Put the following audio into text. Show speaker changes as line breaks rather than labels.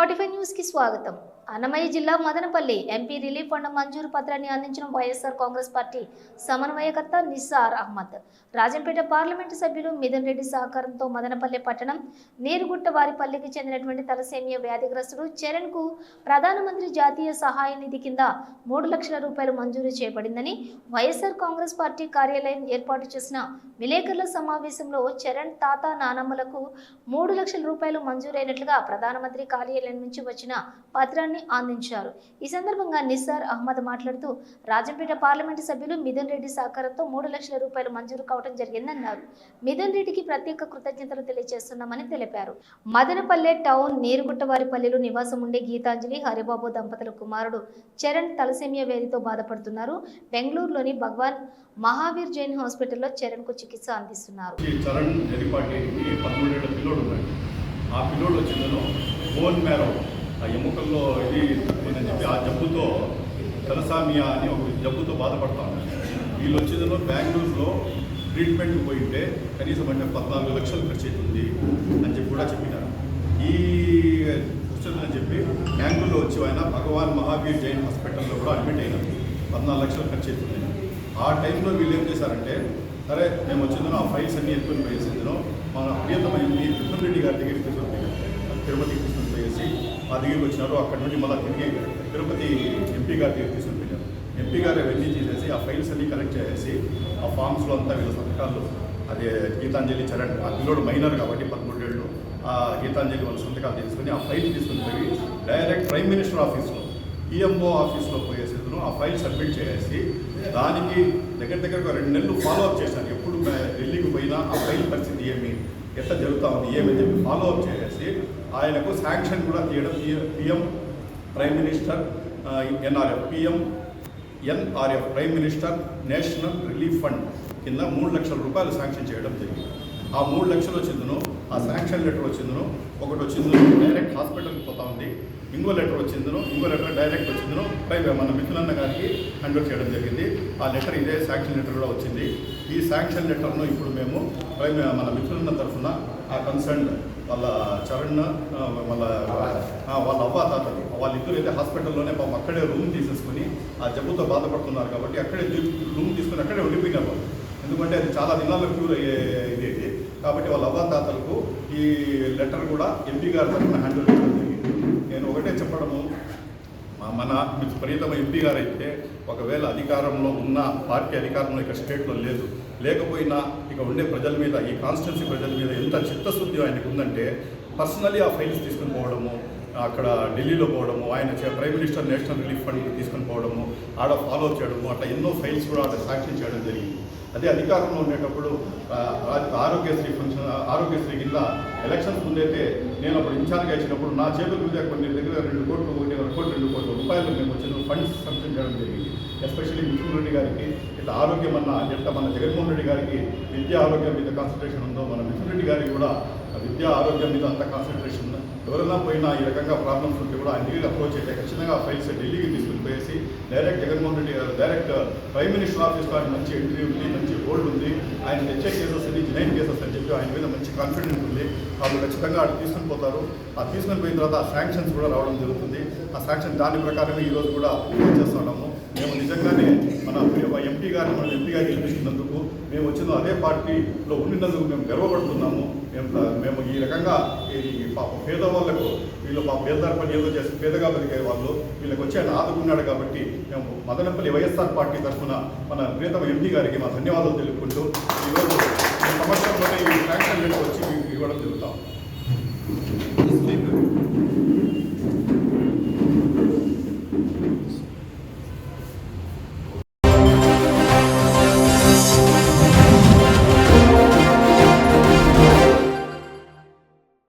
45 news కి స్వాగతం. అన్నమయ్య జిల్లా మదనపల్లి ఎంపీ రిలీఫ్ ఫండ్ మంజూరు పత్రాన్ని అందించిన వైఎస్ఆర్ కాంగ్రెస్ పార్టీ సమన్వయకర్త నిస్సార్ అహ్మద్. రాజంపేట పార్లమెంటు సభ్యులు మిథున్ రెడ్డి సహకారంతో మదనపల్లి పట్టణం నీరుగుట్ట వారిపల్లికి చెందినటువంటి తలసేమియా వ్యాధిగ్రస్తుడు చరణ్ కు ప్రధానమంత్రి జాతీయ సహాయ నిధి కింద 3 లక్షల రూపాయలు మంజూరు చేయబడిందని వైఎస్ఆర్ కాంగ్రెస్ పార్టీ కార్యాలయం ఏర్పాటు చేసిన విలేకరుల సమావేశంలో చరణ్ తాత నానమ్మలకు 3 లక్షల రూపాయలు మంజూరైనట్లుగా ప్రధానమంత్రి కార్యాలయం నుంచి వచ్చిన పత్రాన్ని అందించారు. ఈ సందర్భంగా నిస్సార్ అహ్మద్ మాట్లాడుతూ రాజంపేట పార్లమెంటు సభ్యులు మిథున్ రెడ్డి సహకారంతో 3 లక్షల రూపాయలు మంజూరు కావడం జరిగిందన్నారు. మిథున్ రెడ్డికి ప్రత్యేక కృతజ్ఞతలు తెలియజేస్తున్నామని తెలిపారు. మదనపల్లె టౌన్ నీరుగుట్టవారిపల్లిలో నివాసం ఉండే గీతాంజలి హరిబాబు దంపతుల కుమారుడు చరణ్ తలసేమియా వ్యాధితో బాధపడుతున్నారు. బెంగళూరులోని భగవాన్ మహావీర్ జైన్ హాస్పిటల్లో చరణ్ కు చికిత్స అందిస్తున్నారు.
ఆ పిల్లోడు వచ్చిందను బోన్ మ్యారో ఆ ఎముకల్లో ఇది అని చెప్పి ఆ జబ్బుతో తలసామియా అని ఒక జబ్బుతో బాధపడతాను. వీళ్ళు వచ్చిందను బెంగళూరులో ట్రీట్మెంట్కి పోయింటే కనీసం అంటే 14 లక్షలు ఖర్చు అవుతుంది అని చెప్పి కూడా చెప్పినారు. ఈ అని చెప్పి బెంగళూరులో వచ్చి ఆయన భగవాన్ మహావీర్ జైన్ హాస్పిటల్లో కూడా అడ్మిట్ అయినారు. 14 లక్షలు ఖర్చు అవుతుంది. ఆ టైంలో వీళ్ళు ఏం చేశారంటే సరే మేము వచ్చిందనో ఆ ఫైల్స్ అన్నీ ఎత్తుకొని పోయేసిందనో మన ప్రియతమైన మిథున్ రెడ్డి గారి దగ్గరికి తీసుకొని తిరుపతికి తీసుకొని పోయేసి ఆ దగ్గరికి వచ్చినారు. అక్కడి నుండి మళ్ళీ తిరిగి తిరుపతి ఎంపీ గారి దగ్గర తీసుకొని వెళ్ళారు. ఎంపీ గారు అవన్నీ చేసేసి ఆ ఫైల్స్ అన్నీ కలెక్ట్ చేసేసి ఆ ఫామ్స్లో అంతా వీళ్ళ సంతకాలు అదే గీతాంజలి చరణ్ ఆ పిల్లోడు మైనర్ కాబట్టి 13 ఏళ్ళు ఆ గీతాంజలి వాళ్ళ సంతకాలు తీసుకొని ఆ ఫైల్ తీసుకొని పోయి డైరెక్ట్ ప్రైమ్ మినిస్టర్ ఆఫీస్లో ఈఎంఓ ఆఫీస్లో పోయేసేందును ఆ ఫైల్ సబ్మిట్ చేసి దానికి దగ్గర 2 నెలలు ఫాలోఅప్ చేశాను. ఎప్పుడు ఢిల్లీకి పోయినా ఆ ఫైల్ పరిస్థితి ఏమి ఎట్లా జరుగుతూ ఉంది ఏమని చెప్పి ఫాలోఅప్ చేసి ఆయనకు శాంక్షన్ కూడా తీయడం PM prime minister NRF prime minister national relief fund కింద 3 లక్షల రూపాయలు శాంక్షన్ చేయడం జరిగింది. ఆ 3 లక్షలు వచ్చిందను ఆ శాంక్షన్ లెటర్ వచ్చిందను ఒకటి వచ్చిందను డైరెక్ట్ హాస్పిటల్కి పోతా ఉంది. ఇంకో లెటర్ వచ్చిందను ఇంకో లెటర్ డైరెక్ట్ వచ్చిందను మన మిథునన్న గారికి హ్యాండ్ఓవర్ చేయడం జరిగింది. ఆ లెటర్ ఇదే శాంక్షన్ లెటర్ కూడా వచ్చింది. ఈ శాంక్షన్ లెటర్ను ఇప్పుడు మేము మన మిథునన్న తరఫున ఆ కన్సర్న్ వాళ్ళ చరణ్ వాళ్ళ అవ్వాతాతలు వాళ్ళిద్దరు అయితే హాస్పిటల్లోనే పాపం అక్కడే రూమ్ తీసేసుకుని ఆ జబ్బుతో బాధపడుతున్నారు కాబట్టి అక్కడే రూమ్ తీసుకుని అక్కడే ఉండిపోయినారు వాళ్ళు. ఎందుకంటే అది చాలా దినాల్లో క్యూర్ అయ్యే ఇదేది కాబట్టి వాళ్ళ అవ్వాతాతలకు ఈ లెటర్ కూడా ఎంపీ గారి తరఫున హ్యాండిల్ చేయడం జరిగింది. నేను ఒకటే చెప్పడము మన ప్రియతమ ఎంపీ గారు అయితే ఒకవేళ అధికారంలో ఉన్న పార్టీ అధికారంలో ఇక్కడ స్టేట్లో లేకపోయినా ఇక ఉండే ప్రజల మీద ఈ కాన్స్టిట్యున్సీ ప్రజల మీద ఎంత చిత్తశుద్ధి ఆయనకు ఉందంటే పర్సనలీ ఆ ఫైల్స్ తీసుకుని పోవడము అక్కడ ఢిల్లీలో పోవడము ఆయన prime minister national relief fund తీసుకొని పోవడము ఆడ ఫాలో చేయడము అట్లా ఎన్నో ఫైల్స్ కూడా ఆడ శాంక్షన్ చేయడం జరిగింది. అదే అధికారంలో ఉండేటప్పుడు ఆరోగ్యశ్రీ కింద ఎలక్షన్స్ ముందైతే నేను అప్పుడు ఇన్ఛార్జ్గా ఇచ్చినప్పుడు నా చేతుల మీద కొన్ని దగ్గర 2 కోట్లు 2 కోట్ల రూపాయలు మేము వచ్చిన ఫండ్స్ శాంక్షన్ చేయడం జరిగింది. ఎస్పెషల్లీ మిథున్ రెడ్డి గారికి ఇట్లా ఆరోగ్యం ఎట్లా మన జగన్మోహన్ రెడ్డి గారికి విద్యా ఆరోగ్యం మీద కాన్సన్ట్రేషన్ ఉందో మన మిథున్ రెడ్డి గారికి కూడా విద్యా ఆరోగ్యం మీద అంత కాన్సన్ట్రేషన్ ఉందో ఎవరైనా పోయినా ఈ రకంగా ప్రాబ్లమ్స్ ఉంటే కూడా ఆయన దగ్గర అప్రోచ్ అయితే ఖచ్చితంగా ఫైల్స్ ఢిల్లీకి తీసుకుని పోయేసి డైరెక్ట్ జగన్మోహన్ రెడ్డి గారు డైరెక్ట్ ప్రైమ్ మినిస్టర్ ఆఫీస్లో ఆయన మంచి ఎంట్రీ ఉంది, మంచి హోల్డ్ ఉంది, ఆయన తెచ్చే కేసెస్ అని జనైన్ కేసెస్ అని చెప్పి ఆయన మీద మంచి కాన్ఫిడెన్స్ ఉంది. వాళ్ళు ఖచ్చితంగా అటు తీసుకుని పోతారు. ఆ తీసుకుని పోయిన తర్వాత ఆ శాంక్షన్స్ కూడా రావడం జరుగుతుంది. ఆ శాంక్షన్ దాని ప్రకారమే ఈరోజు కూడా చేస్తున్నాము. మేము నిజంగానే మన ఎంపీ గారిని గెలిపించినందుకు మేము వచ్చిన అదే పార్టీలో ఉండినందుకు మేము గర్వపడుతున్నాము. మేము ఈ రకంగా ఈ పాప పేదవాళ్లకు వీళ్ళు పేదదారి పని ఏదో చేసి పేదగా బతికే వాళ్ళు వీళ్ళకి వచ్చి ఆయన ఆదుకున్నాడు కాబట్టి మేము మదనపల్లి వైఎస్ఆర్ పార్టీ తరఫున మన ప్రియతమ ఎంపీ గారికి మా ధన్యవాదాలు తెలుపుకుంటూ ఈరోజు ఈ సంవత్సరంలోనే ఈ శాంక్షన్ వచ్చి ఇవ్వడం జరుగుతాం.